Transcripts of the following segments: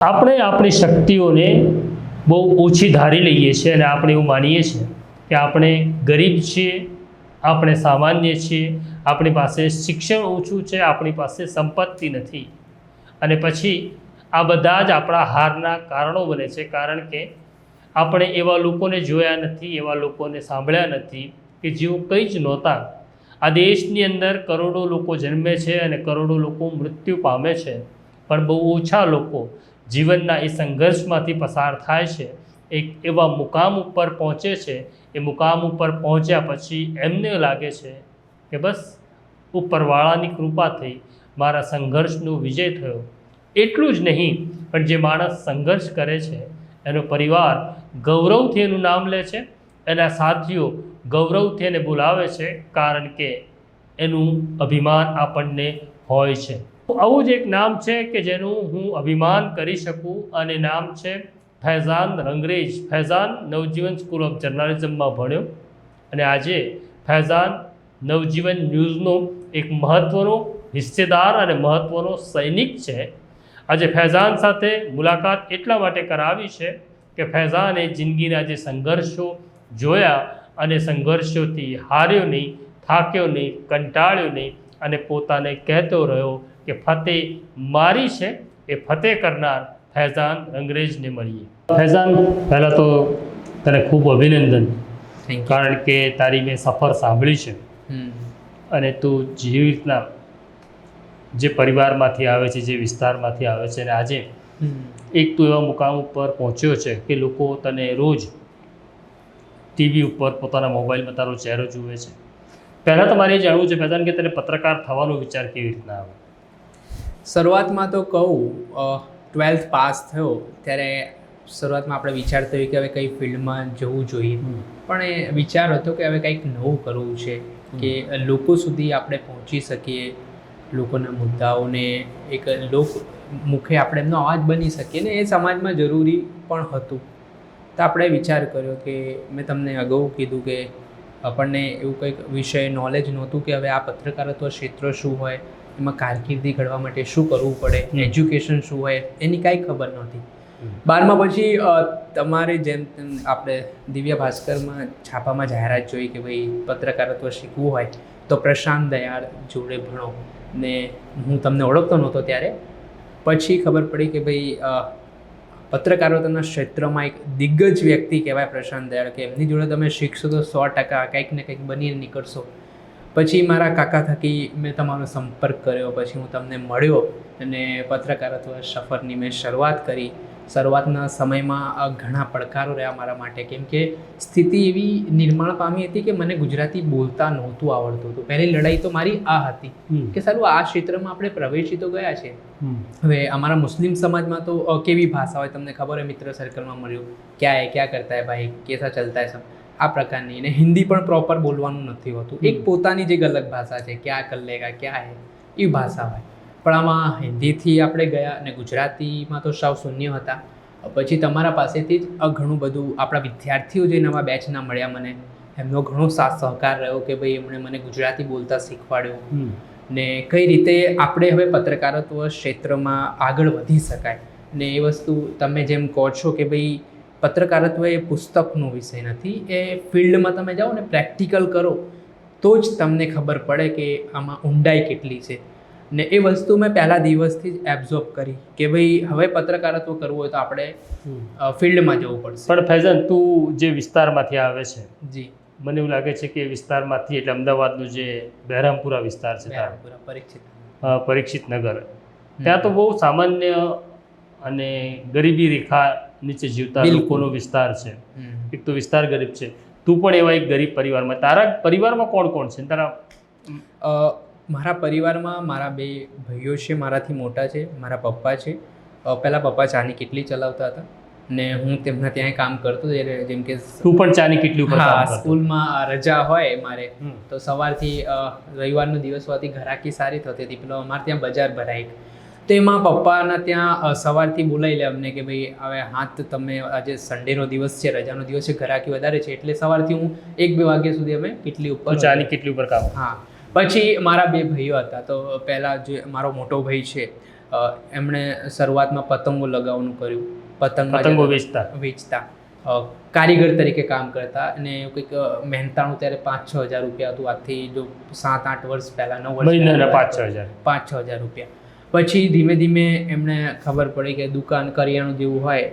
આપણે આપણી શક્તિઓને બહુ ઓછી ધારી લઈએ છીએ અને આપણે એવું માનીએ છીએ કે આપણે ગરીબ છીએ, આપણે સામાન્ય છીએ, આપણી પાસે શિક્ષણ ઓછું છે, આપણી પાસે સંપત્તિ નથી. અને પછી આ બધા જ આપણા હારના કારણો બને છે, કારણ કે આપણે એવા લોકોને જોયા નથી, એવા લોકોને સાંભળ્યા નથી કે જેઓ કંઈ જ નહોતા. આ દેશની અંદર કરોડો લોકો જન્મે છે અને કરોડો લોકો મૃત્યુ પામે છે, પણ બહુ ઓછા લોકો જીવનના એ સંઘર્ષમાંથી પસાર થાય છે, એક એવા મુકામ ઉપર પહોંચે છે. એ મુકામ ઉપર પહોંચ્યા પછી એમને લાગે છે કે બસ ઉપરવાળાની કૃપા થઈ, મારા સંઘર્ષનો વિજય થયો. એટલું જ નહીં, પણ જે માણસ સંઘર્ષ કરે છે એનો પરિવાર ગૌરવથી એનું નામ લે છે, એના સાથીઓ ગૌરવથી એને બોલાવે છે, કારણ કે એનું અભિમાન આપણને હોય છે. આવું જ એક નામ છે કે જેનું હું અભિમાન કરી શકું, અને નામ છે ફૈઝાન રંગરેજ. ફૈઝાન નવજીવન સ્કૂલ ઓફ જર્નાલિઝમમાં ભણ્યો અને આજે ફૈઝાન નવજીવન ન્યૂઝનો એક મહત્ત્વનો હિસ્સેદાર અને મહત્ત્વનો સૈનિક છે. આજે ફૈઝાન સાથે મુલાકાત એટલા માટે કરાવી છે કે ફૈઝાને જિંદગીના જે સંઘર્ષો જોયા અને સંઘર્ષોથી હાર્યો નહીં, થાક્યો નહીં, કંટાળ્યો નહીં, અને પોતાને કહેતો રહ્યો કે ફતેહ મારી છે, એ ફતેહ કરનાર ફૈઝાન રંગરેજને મળીએ. ફૈઝાન, પહેલાં તો તને ખૂબ અભિનંદન, કારણ કે તારી મેં સફર સાંભળી છે અને તું જેવી રીતના જે પરિવારમાંથી આવે છે, જે વિસ્તારમાંથી આવે છે, અને આજે એક તું એવા મુકામ ઉપર પહોંચ્યો છે કે લોકો તને રોજ ટીવી ઉપર પોતાના મોબાઈલમાં તારો ચહેરો જુએ છે. પહેલાં તો મારે એ જાણવું છે ફૈઝાન કે તને પત્રકાર થવાનો વિચાર કેવી રીતના આવ્યો? શરૂઆતમાં તો કહું, 12th પાસ થયો ત્યારે શરૂઆતમાં આપણે વિચારતા હોય કે હવે કઈ ફિલ્ડમાં જવું જોઈએ, પણ એ વિચાર હતો કે હવે કંઈક નવું કરવું છે, કે લોકો સુધી આપણે પહોંચી શકીએ, લોકોના મુદ્દાઓને એક લોક મુખે આપણે એમનો અવાજ બની શકીએ ને એ સમાજમાં જરૂરી પણ હતું. તો આપણે વિચાર કર્યો કે મેં તમને અગાઉ કીધું કે આપણને એવું કંઈક વિષય નોલેજ નહોતું કે હવે આ પત્રકારત્વ ક્ષેત્ર શું હોય, એમાં કારકિર્દી ઘડવા માટે શું કરવું પડે, એજ્યુકેશન શું હોય, એની કાંઈ ખબર નહોતી. 12મા પછી તમારે જેમ તેમ આપણે દિવ્ય ભાસ્કરમાં છાપામાં જાહેરાત જોઈ કે ભાઈ પત્રકારત્વ શીખવું હોય તો પ્રશાંત દયાળ જોડે ભણો, ને હું તમને ઓળખતો નહોતો ત્યારે. પછી ખબર પડી કે ભાઈ પત્રકારત્વના ક્ષેત્રમાં એક દિગ્ગજ વ્યક્તિ કહેવાય પ્રશાંત દયાળ, કે એમની જોડે તમે શીખશો તો 100% કંઈક ને કંઈક બનીને નીકળશો. પછી મારા કાકા થકી મેં તમારો સંપર્ક કર્યો, પછી હું તમને મળ્યો અને પત્રકારત્વ સફરની મેં શરૂઆત કરી. શરૂઆતના સમયમાં ઘણા પડકારો રહ્યા મારા માટે, કેમ કે સ્થિતિ એવી નિર્માણ પામી હતી કે મને ગુજરાતી બોલતા નહોતું આવડતું હતું. પહેલી લડાઈ તો મારી આ હતી કે સારું આ ક્ષેત્રમાં આપણે પ્રવેશી તો ગયા છે, હવે અમારા મુસ્લિમ સમાજમાં તો કેવી ભાષા હોય તમને ખબર હોય, મિત્ર સર્કલમાં મળ્યું ક્યાં હે, ક્યાં કરતા હે ભાઈ, કેસા ચલતા હે સબ, આ પ્રકારની. અને હિન્દી પણ પ્રોપર બોલવાનું નથી હોતું, એક પોતાની જે એક અલગ ભાષા છે, ક્યાં કર લેગા, ક્યાં હે, એ ભાષા હોય. પણ આમાં હિન્દીથી આપણે ગયા અને ગુજરાતીમાં તો સાવ શૂન્ય હતા. પછી તમારા પાસેથી જ ઘણું બધું આપણા વિદ્યાર્થીઓ જે નવા બેચના મળ્યા મને, એમનો ઘણો સાથ સહકાર રહ્યો કે ભાઈ એમણે મને ગુજરાતી બોલતા શીખવાડ્યું ને કઈ રીતે આપણે હવે પત્રકારત્વ ક્ષેત્રમાં આગળ વધી શકાય. ને એ વસ્તુ તમે જેમ કહો છો કે ભાઈ પત્રકારત્વ એ પુસ્તકનો વિષય નથી, એ ફિલ્ડમાં તમે જાઓ ને પ્રેક્ટિકલ કરો તો જ તમને ખબર પડે કે આમાં ઊંડાઈ કેટલી છે. ને એ વસ્તુ મેં પહેલા દિવસથી જ એબ્ઝોર્બ કરી કે ભાઈ હવે પત્રકારત્વ કરવું હોય તો આપણે ફિલ્ડમાં જવું પડશે. પણ ફૈઝાન, તું જે વિસ્તારમાંથી આવે છે, જી, મને એવું લાગે છે કે વિસ્તારમાંથી એટલે અમદાવાદનું જે બહેરામપુરા વિસ્તાર છે, પરીક્ષિત નગર, ત્યાં તો બહુ સામાન્ય અને ગરીબી રેખા નીચે જીવતા લોકોનો વિસ્તાર છે. એક તો વિસ્તાર ગરીબ છે, તું પણ એવા એક ગરીબ પરિવારમાં. તારા પરિવારમાં કોણ કોણ છે? મારા પરિવારમાં મારા 2 ભાઈઓ છે, મારાથી મોટા છે, મારા પપ્પા છે. પહેલાં પપ્પા ચાની કિટલી ચલાવતા હતા ને હું તેમના ત્યાં કામ કરતો, જેમ કે તું પણ ચાની કિટલી ઉપર કામ કરતો? સ્કૂલમાં રજા હોય મારે તો સવારથી રવિવારનો દિવસ હોવાથી ઘરાકી સારી થતી હતી, પેલો અમારે ત્યાં બજાર ભરાય તો એમાં પપ્પાના ત્યાં સવારથી બોલાવી લે અમને કે ભાઈ હવે હાથ તમે આજે સન્ડેનો દિવસ છે, રજાનો દિવસ છે, ઘરાકી વધારે છે, એટલે સવારથી હું 1-2 વાગ્યા સુધી અમે કિટલી ઉપર ચાની કિટલી ઉપર કામ. હા. પછી મારા 2 ભાઈઓ હતા, તો પહેલાં જે મારો મોટો ભાઈ છે એમણે શરૂઆતમાં પતંગો લગાવવાનું કર્યું, પતંગો વેચતા કારીગર તરીકે કામ કરતા, અને કંઈક મહેનતાણું ત્યારે 5-6 હજાર રૂપિયા હતું. આજથી જો 7-8 વર્ષ પહેલાં 9 વર્ષ મહિનાના 5-6 હજાર 5-6 હજાર રૂપિયા. પછી ધીમે ધીમે એમને ખબર પડી કે દુકાન કરિયાણું જેવું હોય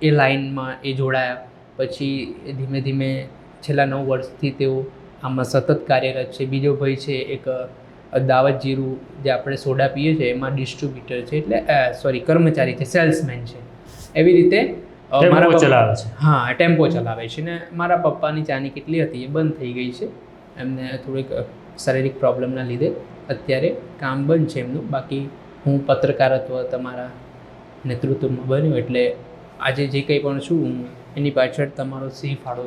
એ લાઈનમાં એ જોડાયા. પછી ધીમે ધીમે છેલ્લા 9 વર્ષથી તેઓ આમાં સતત કાર્યરત છે. બીજો ભાઈ છે એક દાવત જીરું, જે આપણે સોડા પીએ છીએ એમાં ડિસ્ટ્રીબ્યુટર છે, એટલે કર્મચારી છે, સેલ્સમેન છે. એવી રીતે ચલાવે છે. હા, ટેમ્પો ચલાવે છે. ને મારા પપ્પાની ચાની કેટલી હતી એ બંધ થઈ ગઈ છે. એમને થોડીક શારીરિક પ્રોબ્લેમના લીધે અત્યારે કામ બંધ છે એમનું. બાકી હું પત્રકારત્વ તમારા નેતૃત્વમાં બન્યું, એટલે આજે જે કંઈ પણ છું હું એની પાછળ તમારો સિંહ ફાળો.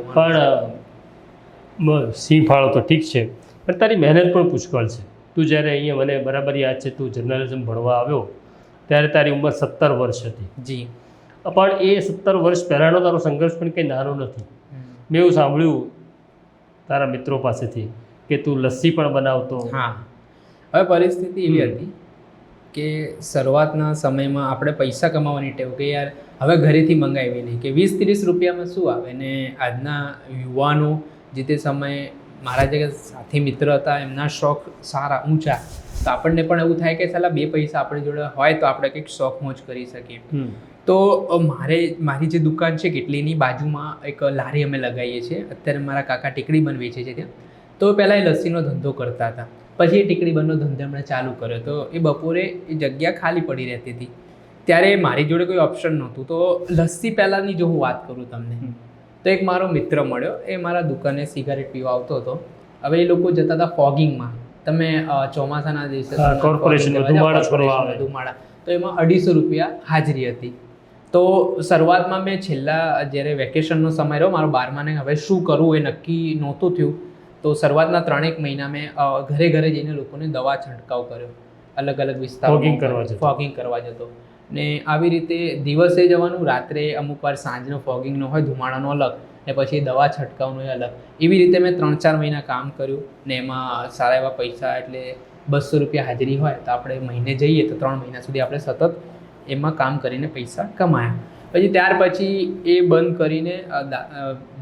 પણ સિંહ ફાળો તો ઠીક છે, પણ તારી મહેનત પણ પુષ્કળ છે. તું જ્યારે અહીંયા મને બરાબર યાદ છે, તું જર્નલિઝમ ભણવા આવ્યો ત્યારે તારી ઉંમર 17 વર્ષ હતી. જી. પણ એ 17 વર્ષ પહેલાંનો તારો સંઘર્ષ પણ કંઈ નાનો નથી. મેં એવું સાંભળ્યું તારા મિત્રો પાસેથી કે તું લસ્સી પણ બનાવતો. હા, હવે પરિસ્થિતિ એવી હતી કે શરૂઆતના સમયમાં આપણે પૈસા કમાવાની ટેવ કે યાર હવે ઘરેથી મંગાવી નહીં, કે 20-30 રૂપિયામાં શું આવે. ને આજના યુવાનો જે તે સમયે મારા જે સાથી મિત્ર હતા એમના શોખ સારા ઊંચા, તો આપણને પણ એવું થાય કે સાલા 2 પૈસા આપણી જોડે હોય તો આપણે કંઈક શોખ મોજ કરી શકીએ. તો મારી જે દુકાન છે કેટલીની બાજુમાં એક લારી અમે લગાવીએ છીએ. અત્યારે મારા કાકા ટીકડી બન વેચે છે ત્યાં. તો પહેલાં એ લસ્સીનો ધંધો કરતા હતા, પછી એ ટીકડી બનનો ધંધો એમણે ચાલુ કર્યો. તો એ બપોરે એ જગ્યા ખાલી પડી રહેતી હતી, ત્યારે મારી જોડે કોઈ ઓપ્શન નહોતું. તો લસ્સી પહેલાંની જો હું વાત કરું તમને, તો એક મારો મિત્ર મળ્યો, એ મારા દુકાને સિગારેટ પીવા આવતો હતો. હવે એ લોકો જતા હતા ફોગિંગમાં. તમે ચોમાસાના દિવસે ધુમાડા, તો એમાં 250 રૂપિયા હાજરી હતી. તો શરૂઆતમાં મેં છેલ્લા જ્યારે વેકેશનનો સમય રહ્યો મારો 12માને, હવે શું કરવું એ નક્કી નહોતું થયું. તો શરૂઆતના 3-1 મહિના મેં ઘરે ઘરે જઈને લોકોને દવા છંટકાવ કર્યો, અલગ અલગ વિસ્તારોમાં ફોગિંગ કરવા જતો. ને આવી રીતે દિવસે જવાનું, રાત્રે અમુક વાર સાંજનો ફોગિંગનો હોય ધુમાડાનો અલગ, ને પછી દવા છંટકાવનો એ અલગ. એવી રીતે મેં 3-4 મહિના કામ કર્યું, ને એમાં સારા એવા પૈસા, એટલે 200 રૂપિયા હાજરી હોય તો આપણે મહિને જઈએ તો 3 મહિના સુધી આપણે સતત એમાં કામ કરીને પૈસા કમાયા. પછી ત્યાર પછી એ બંધ કરીને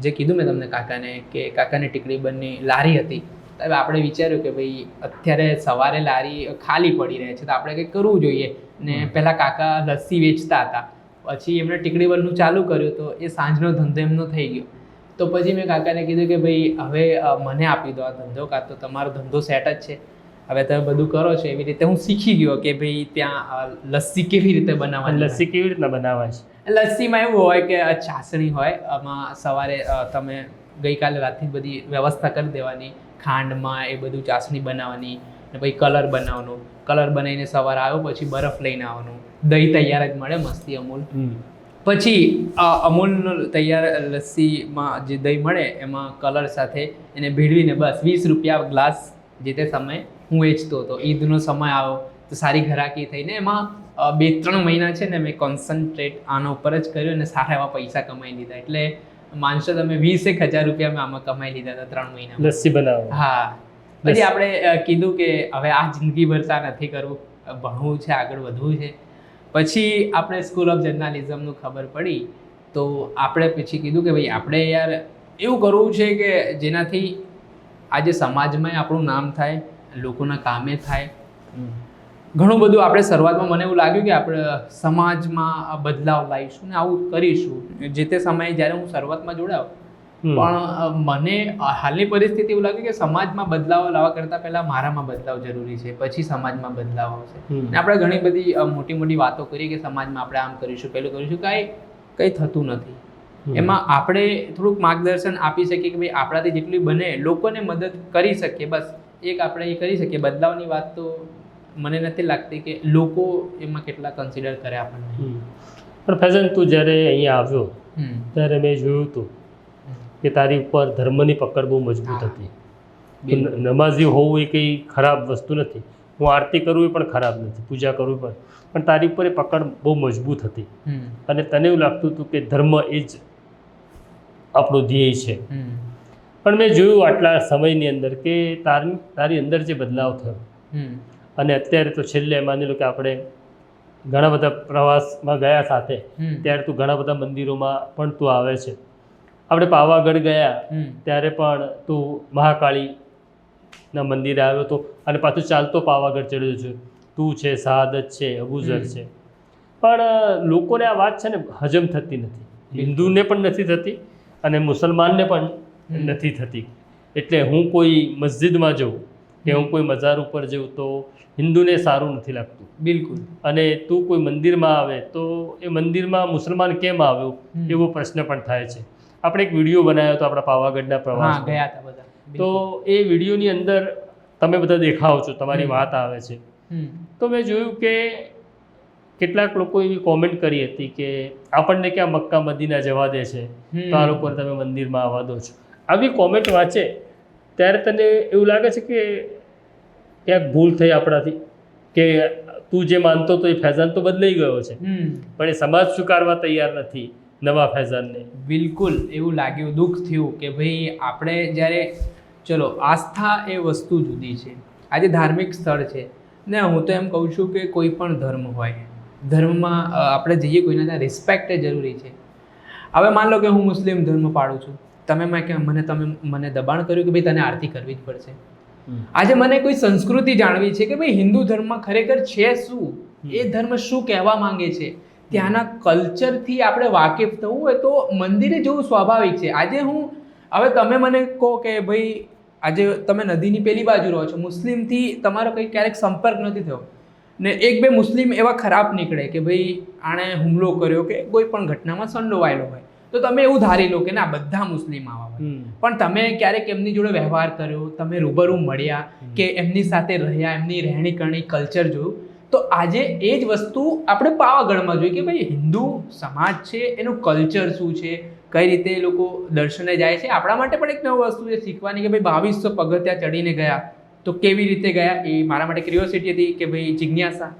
જે કીધું મેં તમને કાકાને, કે કાકાની ટીકડી બંધની લારી હતી. હવે આપણે વિચાર્યું કે ભાઈ અત્યારે સવારે લારી ખાલી પડી રહે છે તો આપણે કંઈક કરવું જોઈએ. ને પહેલાં કાકા લસ્સી વેચતા હતા, પછી એમણે ટીકડી બંધનું ચાલુ કર્યું, તો એ સાંજનો ધંધો એમનો થઈ ગયો. તો પછી મેં કાકાને કીધું કે ભાઈ હવે મને આપી દો આ ધંધો, કાં તો તમારો ધંધો સેટ જ છે, હવે તમે બધું કરો છો. એવી રીતે હું શીખી ગયો કે ભાઈ ત્યાં લસ્સી કેવી રીતે બનાવવાની. લસ્સી કેવી રીતના બનાવાય છે? લસ્સીમાં એવું હોય કે ચાસણી હોય, આમાં સવારે તમે ગઈકાલે રાતથી બધી વ્યવસ્થા કરી દેવાની, ખાંડમાં એ બધું ચાસણી બનાવવાની, ને પછી કલર બનાવવાનો. કલર બનાવીને સવારે આવ્યો પછી બરફ લઈને આવવાનું. દહીં તૈયાર જ મળે મસ્તી અમૂલ. પછી અમૂલનો તૈયાર લસ્સીમાં જે દહીં મળે એમાં કલર સાથે એને ભેળવીને બસ 20 રૂપિયા ગ્લાસ જે તે સમયે હું વેચતો હતો. ઈદનો સમય આવ્યો તો સારી ઘરાકી થઈને એમાં 2-3 મહિના છે ને મેં કોન્સન્ટ્રેટ આના ઉપર જ કર્યું, અને સારા એવા પૈસા કમાઈ લીધા. એટલે માનશો તમે 20,000 રૂપિયા મેં આમાં કમાઈ લીધા હતા 3 મહિના લસ્સી બનાવો. હા. પછી આપણે કીધું કે હવે આ જિંદગી ભરતા નથી કરવું, ભણવું છે, આગળ વધવું છે. પછી આપણે સ્કૂલ ઓફ જર્નાલિઝમનું ખબર પડી, તો આપણે પછી કીધું કે ભાઈ આપણે યાર એવું કરવું છે કે જેનાથી આજે સમાજમાં આપણું નામ થાય, લોકોના કામે થાય. ઘણું બધું આપણે શરૂઆતમાં મને એવું લાગ્યું કે આપણે સમાજમાં બદલાવ લાવીશું ને આવું કરીશું. જે તે સમયે જ્યારે હું શરૂઆતમાં જોડાયો, પણ મને હાલની પરિસ્થિતિ એવું લાગ્યું કે સમાજમાં બદલાવ લાવવા કરતાં પહેલાં મારામાં બદલાવ જરૂરી છે, પછી સમાજમાં બદલાવ આવશે. અને આપણે ઘણી બધી મોટી મોટી વાતો કરી કે સમાજમાં આપણે આમ કરીશું, પેલું કરીશું, કંઈ થતું નથી. એમાં આપણે થોડુંક માર્ગદર્શન આપી શકીએ કે ભાઈ આપણાથી જેટલી બને લોકોને મદદ કરી શકીએ, બસ એક આપણે એ કરી શકીએ. બદલાવની વાત તો મને નથી લાગતી કે લોકો એમાં કેટલા કન્સિડર કરે આપણને. પણ ફૈઝન, તું જ્યારે અહીંયા આવ્યો ત્યારે મેં જોયું હતું કે તારી ઉપર ધર્મની પકડ બહુ મજબૂત હતી. નમાઝી હોવું એ કંઈ ખરાબ વસ્તુ નથી, હું આરતી કરવું એ પણ ખરાબ નથી, પૂજા કરવું પણ તારી ઉપર એ પકડ બહુ મજબૂત હતી. અને તને એવું લાગતું હતું કે ધર્મ એ જ આપણો ધ્યેય છે. પણ મેં જોયું આટલા સમયની અંદર કે તારી અંદર જે બદલાવ થયો, અને અત્યારે તો છેલ્લે માની લો કે આપણે ઘણા બધા પ્રવાસમાં ગયા સાથે હમ. ત્યારે તું ઘણા બધા મંદિરોમાં પણ તું આવે છે. આપણે પાવાગઢ ગયા હમ. ત્યારે પણ તું મહાકાળીના મંદિરે આવ્યો હતો અને પાછું ચાલતો પાવાગઢ ચડ્યો છે. તું છે, શહાદત છે, અબુઝર છે. પણ લોકોને આ વાત છે ને હજમ થતી નથી. હિન્દુને પણ નથી થતી અને મુસલમાનને પણ નથી થતી. એટલે હું કોઈ મસ્જિદમાં જાઉં કે હું કોઈ મઝાર ઉપર જાઉં તો હિન્દુને સારું નથી લાગતું. બિલકુલ. અને તું કોઈ મંદિરમાં આવે તો એ મંદિરમાં મુસલમાન કેમ આવ્યો એવો પ્રશ્ન પણ થાય છે. આપણે એક વિડીયો બનાવ્યો હતો આપણા પાવાગઢના હા, પ્રવાસ, ગયા હતા બધા. તો એ વિડીયોની અંદર તમે બધા દેખાઓ છો, તમારી વાત આવે છે. હમ. તો મેં જોયું કે કેટલાક લોકો એવી કોમેન્ટ કરી હતી કે આપણને ક્યાં મક્કા મદીના જવા દે છે, તો આ લોકોને તમે મંદિરમાં આવવા દો છો. આવી કોમેન્ટ વાંચે ત્યારે તને એવું લાગે છે કે ક્યાંક ભૂલ થઈ આપણાથી, કે તું જે માનતો તો એ ફૈઝાન તો બદલાઈ ગયો છે, પણ એ સમાજ સ્વીકારવા તૈયાર નથી નવા ફૈઝાનને. બિલકુલ એવું લાગ્યું, દુઃખ થયું કે ભાઈ આપણે જ્યારે, ચલો આસ્થા એ વસ્તુ જુદી છે, આજે ધાર્મિક સ્થળ છે ને, હું તો એમ કહું છું કે કોઈ પણ ધર્મ હોય, ધર્મમાં આપણે જઈએ કોઈના ત્યાં રિસ્પેક્ટ એ જરૂરી છે. હવે માન લો કે હું મુસ્લિમ ધર્મ પાડું છું, તમે મને દબાણ કર્યું કે ભાઈ તને આરતી કરવી જ પડશે. આજે મને કોઈ સંસ્કૃતિ જાણવી છે કે ભાઈ હિન્દુ ધર્મમાં ખરેખર છે શું, એ ધર્મ શું કહેવા માંગે છે, ત્યાંના કલ્ચરથી આપણે વાકેફ થવું હોય તો મંદિરે જવું સ્વાભાવિક છે. આજે હવે તમે મને કહો કે ભાઈ આજે તમે નદીની પેલી બાજુ રહો છો, મુસ્લિમથી તમારો કંઈ ક્યારેક સંપર્ક નથી થયો ને એક બે મુસ્લિમ એવા ખરાબ નીકળે કે ભાઈ આણે હુમલો કર્યો કે કોઈ પણ ઘટનામાં સંડોવાયેલો હોય, તો તમે એવું ધારી લો કે ના બધા મુસ્લિમ આવા હોય. પણ તમે ક્યારેક એમની જોડે વ્યવહાર કર્યો, તમે રૂબરૂ મળ્યા કે એમની સાથે રહ્યા, એમની રહેણી કરણી કલ્ચર જોયું, તો આજે એ જ વસ્તુ આપણે પાવાગઢમાં જોઈએ કે ભાઈ હિન્દુ સમાજ છે, એનું કલ્ચર શું છે, કઈ રીતે એ લોકો દર્શને જાય છે. આપણા માટે પણ એક નવી વસ્તુ છે શીખવાની કે ભાઈ 2200 પગથિયાં ચડીને ગયા તો કેવી રીતે ગયા, એ મારા માટે ક્યુરિયોસિટી હતી કે ભાઈ જિજ્ઞાસા.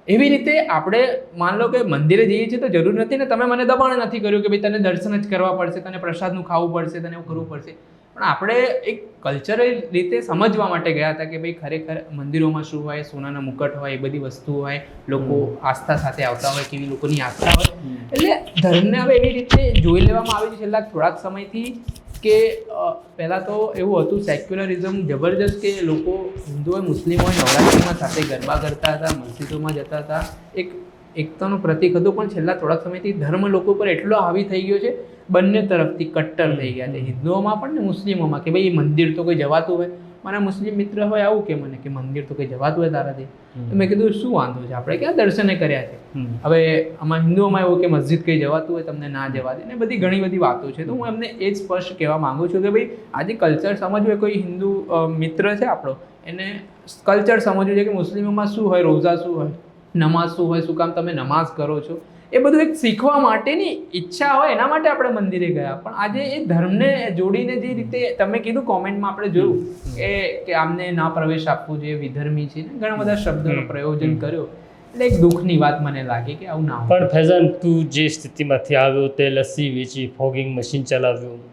એવી રીતે આપણે માન લો કે મંદિરે જઈએ છીએ તો જરૂર નથી ને તમે મને દબાણ નથી કર્યું કે ભાઈ તને દર્શન જ કરવા પડશે, તને પ્રસાદનું ખાવું પડશે, તને એવું કરવું પડશે. પણ આપણે એક કલ્ચરલ રીતે સમજવા માટે ગયા હતા કે ભાઈ ખરેખર મંદિરોમાં શું હોય, સોનાના મુકટ હોય, એ બધી વસ્તુઓ હોય, લોકો આસ્થા સાથે આવતા હોય, કેવી લોકોની આસ્થા હોય. એટલે ધર્મને હવે એવી રીતે જોઈ લેવામાં આવે છે છેલ્લા થોડાક સમયથી કે પહેલાં તો એવું હતું સેક્યુલરિઝમ જબરજસ્ત કે લોકો હિન્દુ હોય મુસ્લિમ હોય નવરાત્રિમાં સાથે ગરબા કરતા હતા, મસ્જિદોમાં જતા હતા, એક એકતાનું પ્રતીક હતું. પણ છેલ્લા થોડાક સમયથી ધર્મ લોકો પર એટલો હાવી થઈ ગયો છે, બંને તરફથી કટ્ટર થઈ ગયા છે, હિન્દુઓમાં પણ ને મુસ્લિમોમાં, કે ભાઈ મંદિર તો કોઈ જવાતું હોય. મારા મુસ્લિમ મિત્ર હોય આવું કે મને કે મંદિર તો કોઈ જવાતું હોય તારાથી, તો મેં કીધું શું વાંધો છે, આપણે ક્યાં દર્શને કર્યા છે. હવે આમાં હિન્દુઓમાં એવું કે મસ્જિદ કંઈ જવાતું હોય તમને ના જવા દે ને, બધી ઘણી બધી વાતો છે. તો હું એમને એ જ સ્પષ્ટ કહેવા માંગુ છું કે ભાઈ આજે કલ્ચર સમજવું હોય, કોઈ હિન્દુ મિત્ર છે આપણો, એને કલ્ચર સમજવું છે કે મુસ્લિમોમાં શું હોય, રોઝા શું હોય, નમાઝ શું હોય, શું કામ તમે નમાઝ કરો છો, એ બધું એક શીખવા માટેની ઈચ્છા હોય એના માટે આપણે મંદિરે ગયા. પણ આજે એ ધર્મને જોડીને જે રીતે તમે કીધું કોમેન્ટમાં આપણે જોયું કે આમને ના પ્રવેશ આપવું જોઈએ, વિધર્મી છે, ઘણા બધા શબ્દોનો પ્રયોજન કર્યો, એટલે એક દુઃખની વાત મને લાગી કે આવું ના હોય. પણ ફૈઝાન, તું જે સ્થિતિમાંથી આવ્યો તે લસ્સી વેચી, ફોગિંગ મશીન ચલાવ્યું,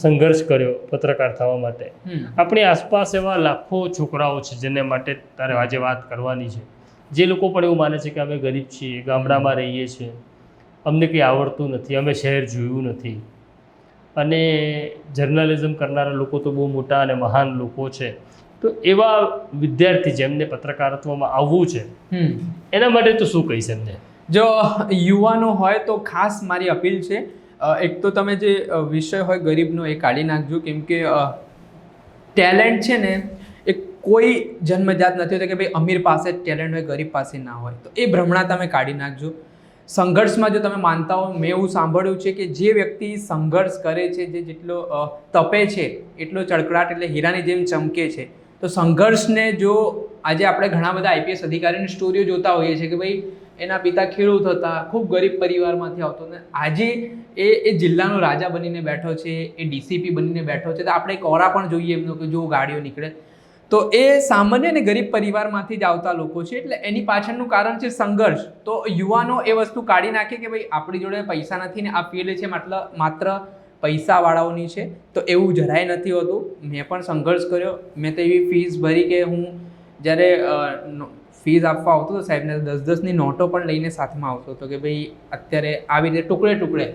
સંઘર્ષ કર્યો પત્રકાર થવા માટે, આપણી આસપાસ એવા લાખો છોકરાઓ છે જેને માટે તારે આજે વાત કરવાની છે, જે લોકો પણ એવું માને છે કે અમે ગરીબ છીએ, ગામડામાં રહીએ છીએ, અમને કંઈ આવડતું નથી, અમે શહેર જોયું નથી, અને જર્નલિઝમ કરનારા લોકો તો બહુ મોટા અને મહાન લોકો છે. તો એવા વિદ્યાર્થી જેમને પત્રકારત્વમાં આવવું છે એના માટે તો શું કહીશ એમને? જો યુવાનો હોય તો ખાસ મારી અપીલ છે, એક તો તમે જે વિષય હોય ગરીબનો એ કાઢી નાખજો, કેમ કે ટેલેન્ટ છે ને એ કોઈ જન્મજાત નથી હોતો કે ભાઈ અમીર પાસે જ ટેલેન્ટ હોય, ગરીબ પાસે ના હોય. તો એ ભ્રમણા તમે કાઢી નાખજો. સંઘર્ષમાં જો તમે માનતા હો, મેં એવું સાંભળ્યું છે કે જે વ્યક્તિ સંઘર્ષ કરે છે, જે જેટલો તપે છે એટલો ચળકળાટ એટલે હીરાની જેમ ચમકે છે. તો સંઘર્ષને જો આજે આપણે ઘણા બધા આઈપીએસ અધિકારીની સ્ટોરીઓ જોતા હોઈએ છીએ કે ભાઈ એના પિતા ખેડૂત હતા, ખૂબ ગરીબ પરિવારમાંથી આવતો, ને આજે એ જિલ્લાનો રાજા બનીને બેઠો છે, એ ડીસીપી બનીને બેઠો છે. તો આપણે એક ઓરા પણ જોઈએ એમનો કે જો ગાડીઓ નીકળે. તો એ સામાન્ય અને ગરીબ પરિવારમાંથી જ આવતા લોકો છે, એટલે એની પાછળનું કારણ છે સંઘર્ષ. તો યુવાનો એ વસ્તુ કાઢી નાખે કે ભાઈ આપણી જોડે પૈસા નથી ને આ ફિલ્ડ છે માત્ર પૈસાવાળાઓની છે, તો એવું જરાય નથી હોતું. મેં પણ સંઘર્ષ કર્યો, મેં તો એવી ફીસ ભરી કે હું જ્યારે ફીસ આપવા આવતો હતો સાહેબને, 10-10ની નોટો પણ લઈને સાથમાં આવતો હતો કે ભાઈ અત્યારે આવી રીતે ટુકડે ટુકડે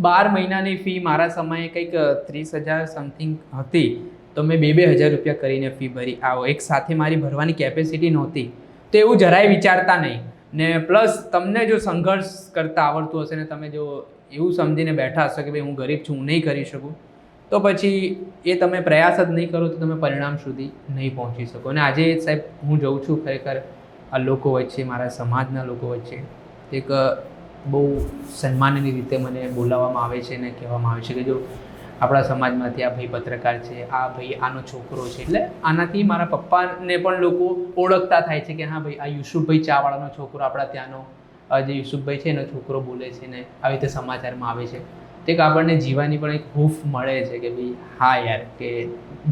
12 મહિનાની ફી મારા સમયે કંઈક 30,000 સમથિંગ હતી, તો મેં 2,000 રૂપિયા કરીને ફી ભરી. આવો એક સાથે મારી ભરવાની કેપેસિટી નહોતી. તો એવું જરાય વિચારતા નહીં. ને પ્લસ તમને જો સંઘર્ષ કરતા આવડતું હશે ને તમે જો એવું સમજીને બેઠા હશો કે ભાઈ હું ગરીબ છું, હું નહીં કરી શકું, તો પછી એ તમે પ્રયાસ જ નહીં કરો તો તમે પરિણામ સુધી નહીં પહોંચી શકો. અને આજે સાહેબ હું જોઉં છું ખરેખર આ લોકો વચ્ચે, મારા સમાજના લોકો વચ્ચે એક બહુ સન્માનની રીતે મને બોલાવવામાં આવે છે ને કહેવામાં આવે છે કે જો આપણા સમાજમાંથી આ ભાઈ પત્રકાર છે, આ ભાઈ આનો છોકરો છે. એટલે આનાથી મારા પપ્પાને પણ લોકો ઓળખતા થાય છે કે હા ભાઈ આ યુસુફભાઈ ચાવાળાનો છોકરો, આપણા ત્યાંનો જે યુસુફભાઈ છે એનો છોકરો બોલે છે ને આવી રીતે સમાચારમાં આવે છે. તો એક આપણને જીવવાની પણ એક હૂફ મળે છે કે ભાઈ હા યાર, કે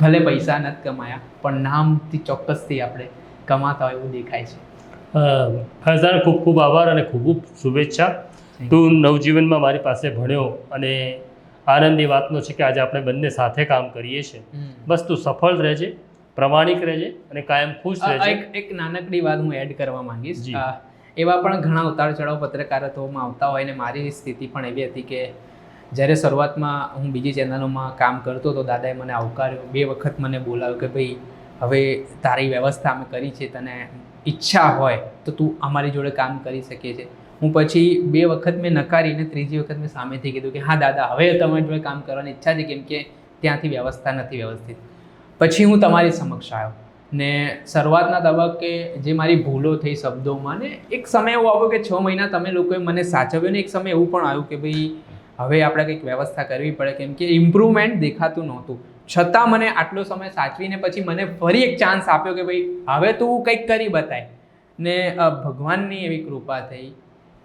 ભલે પૈસા નથી કમાયા પણ નામથી ચોક્કસથી આપણે કમાતા હોય એવું દેખાય છે. ફૈઝાન, ખૂબ ખૂબ આભાર અને ખૂબ ખૂબ શુભેચ્છા. તું નવજીવનમાં મારી પાસે ભણ્યો અને આનંદની વાતનો છે કે આજે આપણે બંને સાથે કામ કરીએ છીએ. બસ તું સફળ રહેજે, પ્રમાણિક રહેજે અને કાયમ ખુશ રહેજે. એક નાનકડી વાત હું એડ કરવા માંગીશ. એવા પણ ઘણા ઉતાર ચઢાવ પત્રકારત્વમાં આવતા હોય ને મારી સ્થિતિ પણ એવી હતી કે જ્યારે શરૂઆતમાં હું બીજી ચેનલોમાં કામ કરતો હતો, દાદાએ મને આવકાર્યો, 2 વખત મને બોલાવ્યો કે ભાઈ હવે તારી વ્યવસ્થા અમે કરી છે, તને ઈચ્છા હોય તો તું અમારી જોડે કામ કરી શકીએ છીએ. હું પછી 2 વખત મેં નકારીને 3જી વખત મેં સામેથી કીધું કે હા દાદા, હવે તમારી જોડે કામ કરવાની ઈચ્છા છે, કેમ કે ત્યાંથી વ્યવસ્થા નથી વ્યવસ્થિત. પછી હું તમારી સમક્ષ આવ્યો ને શરૂઆતના તબક્કે જે મારી ભૂલો થઈ શબ્દોમાં, ને એક સમય એવો આવ્યો કે 6 મહિના તમે લોકોએ મને સાચવ્યો ને એક સમય એવું પણ આવ્યું કે ભાઈ હવે આપણે કંઈક વ્યવસ્થા કરવી પડે, કેમ કે ઇમ્પ્રુવમેન્ટ દેખાતું નહોતું. છતાં મને આટલો સમય સાચવીને પછી મને ફરી એક ચાન્સ આપ્યો કે ભાઈ હવે તું કંઈક કરી બતાય. ને ભગવાનની એવી કૃપા થઈ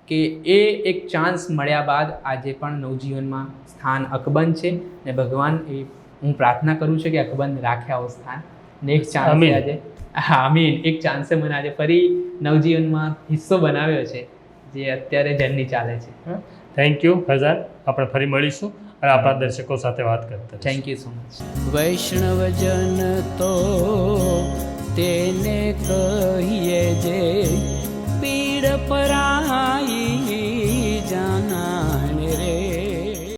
કે એ એક ચાન્સ મળ્યા બાદ આજે પણ નવજીવનમાં સ્થાન અકબંધ છે. ને ભગવાન એવી હું પ્રાર્થના કરું છું કે અકબંધ રાખ્યા આવું સ્થાન. ને એક ચાન્સ આજે, હા આમીન, એક ચાન્સે મને આજે ફરી નવજીવનમાં હિસ્સો બનાવ્યો છે, જે અત્યારે જર્ની ચાલે છે. થેન્ક યુ ફૈઝાન, આપણે ફરી મળીશું અને આપણા દર્શકો સાથે વાત કરતા. Thank you so much. વૈષ્ણવજન તો તેને કહીએ જે પીડ પરાઈ.